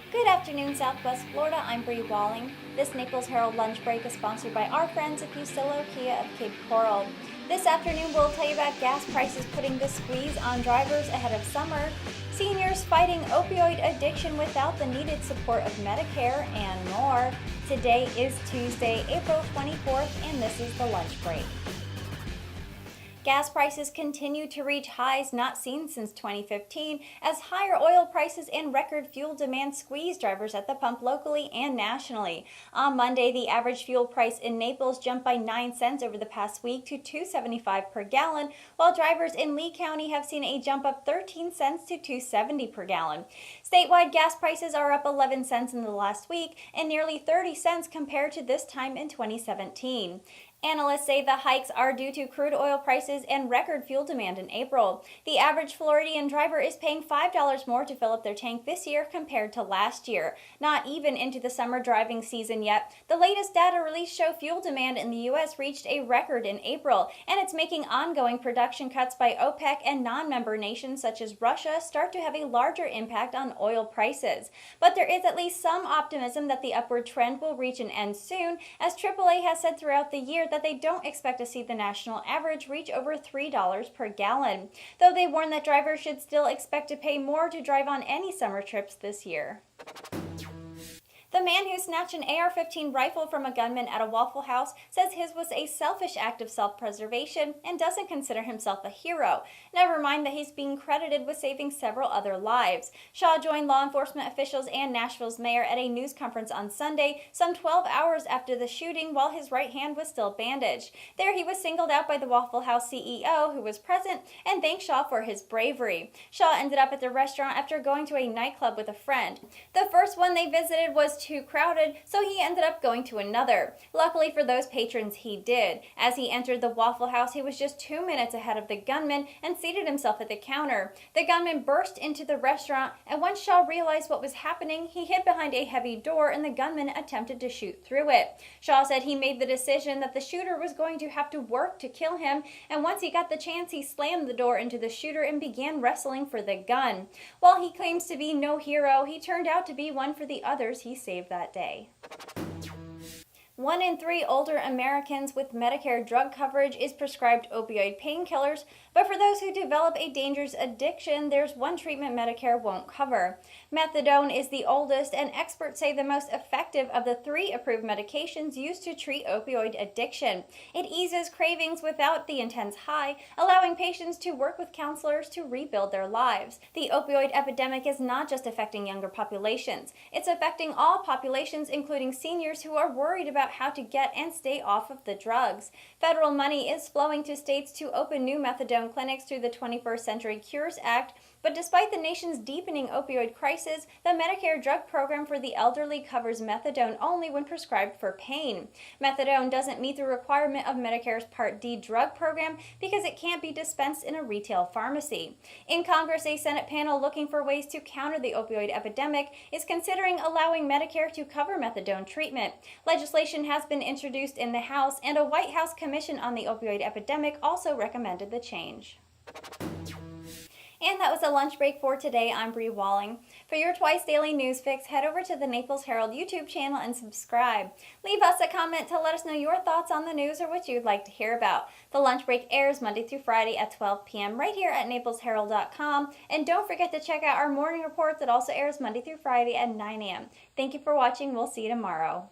Good afternoon, Southwest Florida. I'm Bri Walling. This Naples Herald Lunch Break is sponsored by our friends at Fusillo Kia of Cape Coral. This afternoon, we'll tell you about gas prices putting the squeeze on drivers ahead of summer, seniors fighting opioid addiction without the needed support of Medicare, and more. Today is Tuesday, April 24th, and this is the Lunch Break. Gas prices continue to reach highs not seen since 2015 as higher oil prices and record fuel demand squeeze drivers at the pump locally and nationally. On Monday, the average fuel price in Naples jumped by 9 cents over the past week to $2.75 per gallon, while drivers in Lee County have seen a jump of 13 cents to $2.70 per gallon. Statewide gas prices are up 11 cents in the last week and nearly 30 cents compared to this time in 2017. Analysts say the hikes are due to crude oil prices and record fuel demand in April. The average Floridian driver is paying $5 more to fill up their tank this year compared to last year. Not even into the summer driving season yet. The latest data released show fuel demand in the U.S. reached a record in April, and it's making ongoing production cuts by OPEC and non-member nations such as Russia start to have a larger impact on oil prices. But there is at least some optimism that the upward trend will reach an end soon, as AAA has said throughout the year that they don't expect to see the national average reach over $3 per gallon, though they warn that drivers should still expect to pay more to drive on any summer trips this year. The man who snatched an AR-15 rifle from a gunman at a Waffle House says his was a selfish act of self-preservation and doesn't consider himself a hero. Never mind that he's being credited with saving several other lives. Shaw joined law enforcement officials and Nashville's mayor at a news conference on Sunday, some 12 hours after the shooting, while his right hand was still bandaged. There he was singled out by the Waffle House CEO, who was present, and thanked Shaw for his bravery. Shaw ended up at the restaurant after going to a nightclub with a friend. The first one they visited was too crowded, so he ended up going to another. Luckily for those patrons, he did. As he entered the Waffle House, he was just 2 minutes ahead of the gunman and seated himself at the counter. The gunman burst into the restaurant, and once Shaw realized what was happening, he hid behind a heavy door and the gunman attempted to shoot through it. Shaw said he made the decision that the shooter was going to have to work to kill him, and once he got the chance, he slammed the door into the shooter and began wrestling for the gun. While he claims to be no hero, he turned out to be one for the others he saved that day. 1 in 3 older Americans with Medicare drug coverage is prescribed opioid painkillers, but for those who develop a dangerous addiction, there's one treatment Medicare won't cover. Methadone is the oldest, and experts say the most effective of the 3 approved medications used to treat opioid addiction. It eases cravings without the intense high, allowing patients to work with counselors to rebuild their lives. The opioid epidemic is not just affecting younger populations. It's affecting all populations, including seniors who are worried about how to get and stay off of the drugs. Federal money is flowing to states to open new methadone clinics through the 21st Century Cures Act, but despite the nation's deepening opioid crisis, the Medicare drug program for the elderly covers methadone only when prescribed for pain. Methadone doesn't meet the requirement of Medicare's Part D drug program because it can't be dispensed in a retail pharmacy. In Congress, a Senate panel looking for ways to counter the opioid epidemic is considering allowing Medicare to cover methadone treatment. Legislation has been introduced in the House, and a White House commission on the opioid epidemic also recommended the change. And that was a lunch break for today. I'm Bri Walling. For your twice daily news fix, head over to the Naples Herald YouTube channel and subscribe. Leave us a comment to let us know your thoughts on the news or what you'd like to hear about. The lunch break airs Monday through Friday at 12 p.m. right here at naplesherald.com. And don't forget to check out our morning report that also airs Monday through Friday at 9 a.m. Thank you for watching. We'll see you tomorrow.